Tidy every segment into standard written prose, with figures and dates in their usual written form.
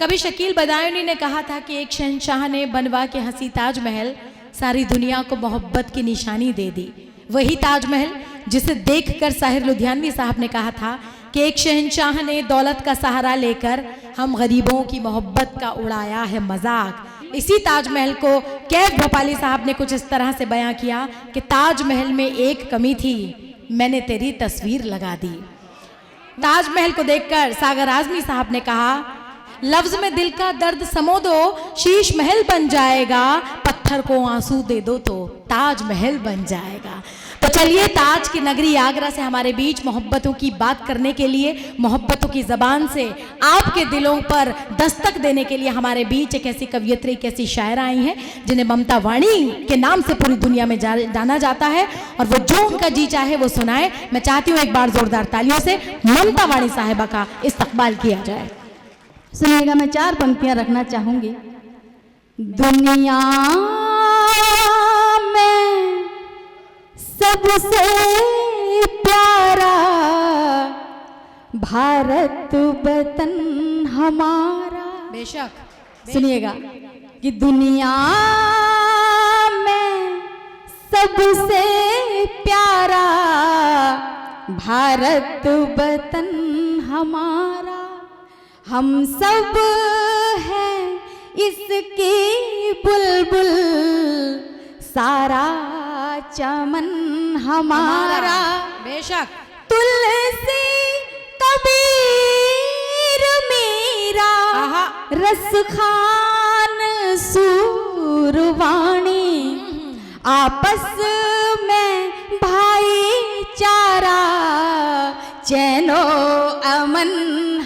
कभी शकील बदायूनी ने कहा था कि एक शहंशाह ने बनवा के हंसी ताजमहल सारी दुनिया को मोहब्बत की निशानी दे दी। वही ताजमहल जिसे देखकर साहिर लुधियानवी साहब ने कहा था कि एक शहंशाह ने दौलत का सहारा लेकर हम गरीबों की मोहब्बत का उड़ाया है मजाक। इसी ताजमहल को कैफ भोपाली साहब ने कुछ इस तरह से बयां किया कि ताजमहल में एक कमी थी, मैंने तेरी तस्वीर लगा दी। ताजमहल को देखकर सागर आजमी साहब ने कहा, लफ्ज में दिल का दर्द समो दो, शीश महल बन जाएगा, पत्थर को आंसू दे दो तो ताजमहल बन जाएगा। तो चलिए ताज की नगरी आगरा से हमारे बीच मोहब्बतों की बात करने के लिए, मोहब्बतों की जबान से आपके दिलों पर दस्तक देने के लिए हमारे बीच एक ऐसी कवियत्री, एक ऐसी शायरा आई हैं जिन्हें ममता वाणी के नाम से पूरी दुनिया में जाना जाता है और वो जो उनका जी चाहे वो सुनाए। मैं चाहती हूँ एक बार जोरदार तालियों से ममता वाणी साहिबा का इस्तकबाल किया जाए। सुनिएगा, मैं 4 पंक्तियां रखना चाहूंगी। दुनिया में सबसे प्यारा भारत वतन हमारा। बेशक सुनिएगा कि दुनिया में सबसे प्यारा भारत वतन हमारा। हम सब हैं इसकी बुलबुल, सारा चमन हमारा। बेशक तुलसी कबीर मीरा, रस खान सूरवाणी, आपस में भाईचारा, चैनो अमन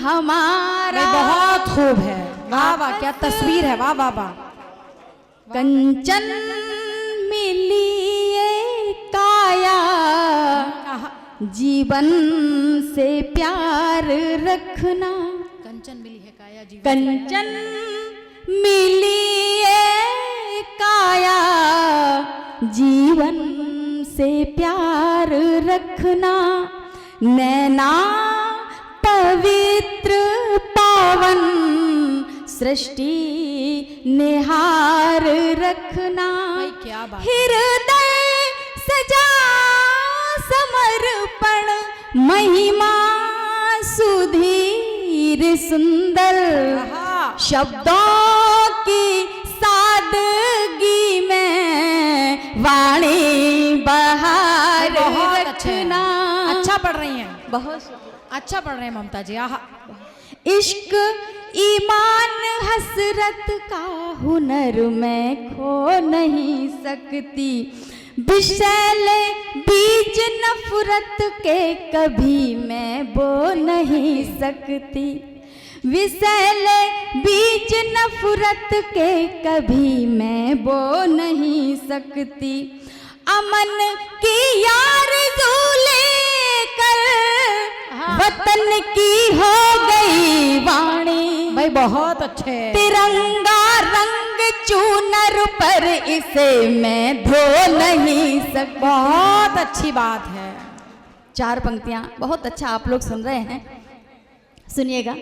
हमारा। बहुत खूब है, वाह वाह, क्या तस्वीर है, वाह वाह वाह। कंचन मिली काया, जीवन से प्यार रखना। कंचन मिली है काया, जीवन कंचन मिली काया, जीवन से प्यार रखना। नैना पवित्र पावन, सृष्टि निहार रखना। क्या बात, हृदय सजा समर्पण, महिमा सुधीर सुंदर, शब्दों की सादगी में वाणी बहार रखना। अच्छा पढ़ रही हैं, बहुत अच्छा पढ़ रहे हैं ममता जी। आहा, इश्क ईमान हसरत का हुनर मैं खो नहीं सकती, विषैले बीज नफरत के कभी मैं बो नहीं सकती, विषैले बीज नफरत के कभी मैं बो नहीं सकती। अमन की आरज़ू लेकर वतन की हो गई वाणी। भाई बहुत अच्छे। तिरंगा रंग चूनर पर इसे मैं धो नहीं सकती। बहुत अच्छी बात है। 4 पंक्तियां बहुत अच्छा आप लोग सुन रहे हैं, सुनिएगा।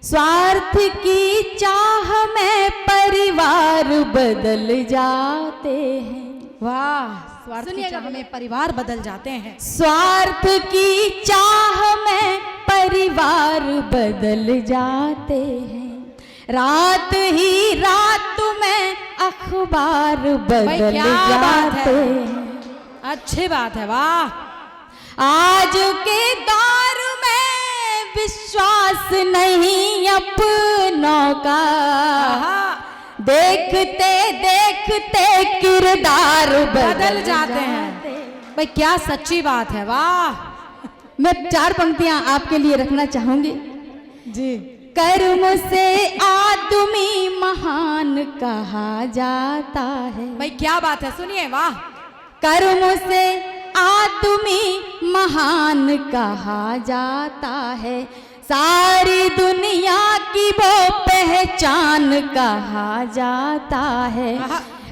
स्वार्थ की चाह में परिवार बदल जाते हैं। वाह, स्वार्थ की चाह में परिवार बदल जाते हैं। स्वार्थ की चाह में परिवार बदल जाते हैं, रात ही रात में अखबार बदल जाते हैं। अच्छी बात है, वाह। आज के दौर में विश्वास नहीं अपनों का, देखते देखते किरदार बदल जाते हैं। भाई क्या सच्ची बात है, वाह। मैं 4 पंक्तियां आपके लिए रखना चाहूंगी जी। कर्म से आदमी महान कहा जाता है। भाई क्या बात है, सुनिए, वाह। कर्म से आदमी महान कहा जाता है, सारी दुनिया की वो पहचान कहा जाता है।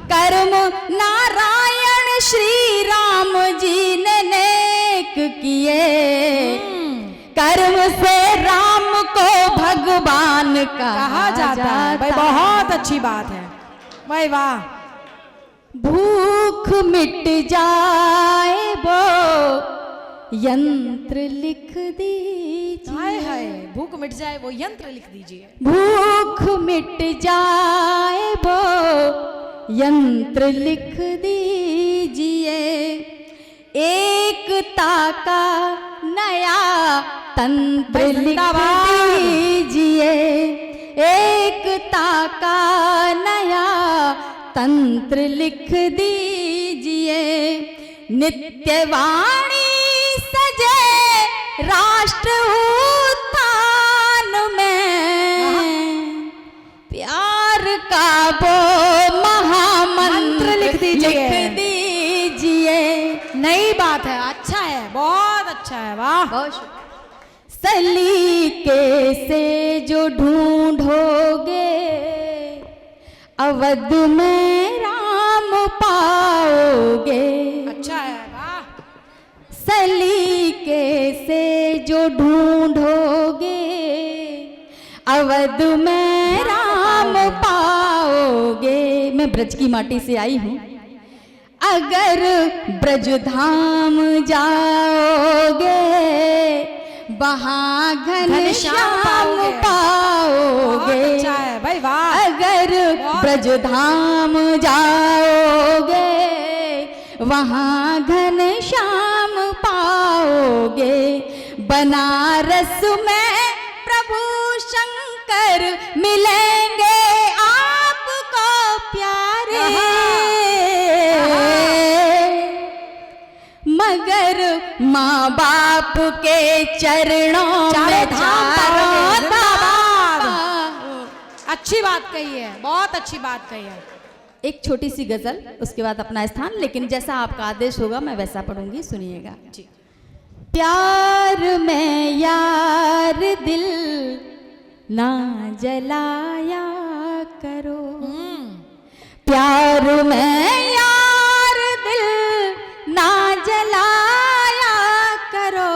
कर्म नारायण श्री राम जी ने नेक किए, कर्म से राम को भगवान कहा जाता है। भाई बहुत अच्छी बात है, भाई वाह। भूख मिट जाए वो यंत्र लिख दीजिए। हाय हाय, भूख मिट जाए वो यंत्र लिख दीजिए। भूख मिट जाए वो यंत्र लिख दीजिए। एकता का नया तंत्र लिख दीजिए। एकता का नया तंत्र लिख दीजिए। नित्यवाणी सजे राष्ट्र उत्थान में। प्यार का वो महामंत्र लिख दीजिए। नई बात है, अच्छा है, बहुत अच्छा है, वाह। सलीके से जो ढूंढोगे अवध में राम पाओगे। अच्छा है, वाह। सलीके से जो ढूंढोगे अवध में राम पाओगे। मैं ब्रज की माटी से आई हूँ। अगर ब्रज धाम जाओगे वहाँ घनश्याम पाओगे। अच्छा है भाई, वाह। अगर ब्रज धाम जाओगे वहाँ घनश्याम पाओगे। बनारस में प्रभु शंकर मिलेंगे आपको प्यारे। मगर माँ बाप के चरणों में अच्छी बात कही है, बहुत अच्छी बात कही है। एक छोटी सी गजल, उसके बाद अपना स्थान, लेकिन जैसा आपका आदेश होगा मैं वैसा पढ़ूंगी, सुनिएगा जी। प्यार में यार दिल ना जलाया करो। प्यार में यार दिल ना जलाया करो।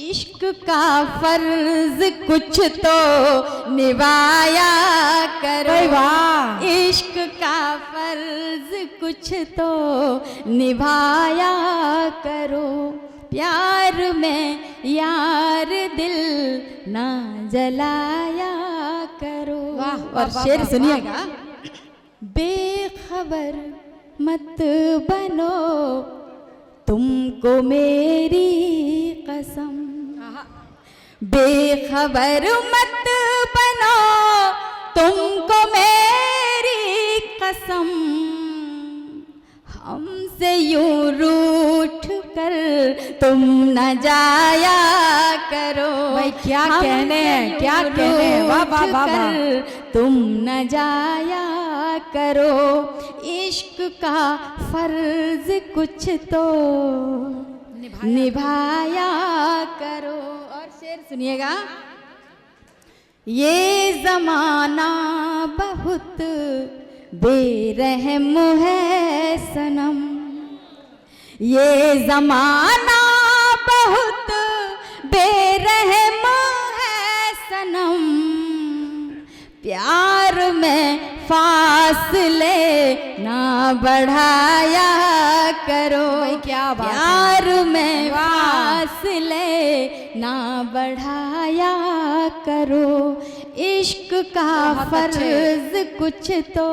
इश्क का फर्ज कुछ तो निभाया करो। वाह। इश्क का फर्ज कुछ तो निभाया करो। प्यार में यार दिल ना जलाया करो। वाह, और शेर सुनिएगा। बेखबर मत बनो तुमको मेरी कसम। बेखबर मत बनो तुमको मेरी कसम। हमसे यूं रूठ कर तुम न जाया करो। भाई क्या कहने हैं, क्या कहने हैं, वाह वाह वाह वाह। तुम न जाया करो। इश्क का फर्ज कुछ तो निभाया करो। और शेर सुनिएगा। ये जमाना बहुत बेरहम है सनम। ये जमाना बहुत बेरहम है सनम। प्यार में फासले ना बढ़ाया करो। क्या बात है। प्यार में फासले ना बढ़ाया करो। इश्क का फर्ज कुछ तो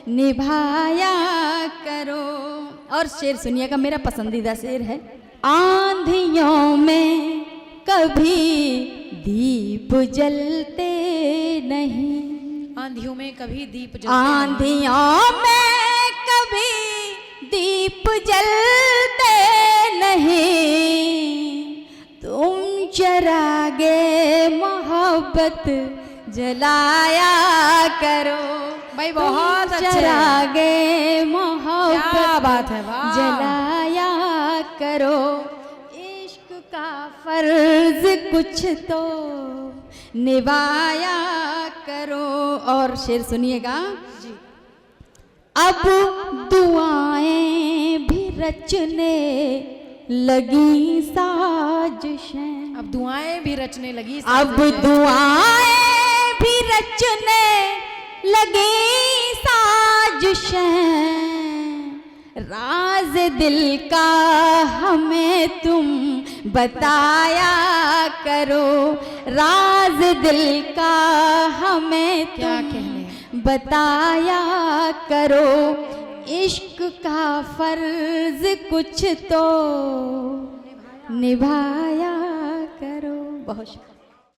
निभाया करो। और शेर सुनिएगा, मेरा पसंदीदा शेर है। आंधियों में कभी दीप जलते नहीं। आंधियों में कभी दीप जलते आंधियों में कभी दीप जलते नहीं। तुम चरागे मोहब्बत जलाया करो। भाई बहुत अच्छे। चरागे मोहब्बत क्या बात है, वाह। जलाया करो। इश्क का फर्ज कुछ तो निभाया करो। और शेर सुनिएगा जी। अब दुआएं भी रचने लगी साजिशें। अब दुआएं भी रचने लगी, अब दुआएं भी रचने लगी साजिशें। राज दिल का हमें तुम बताया करो, राज दिल का हमें क्या तुम कहने। बताया करो। इश्क का फर्ज कुछ तो निभाया करो। बहुत शुक्रिया।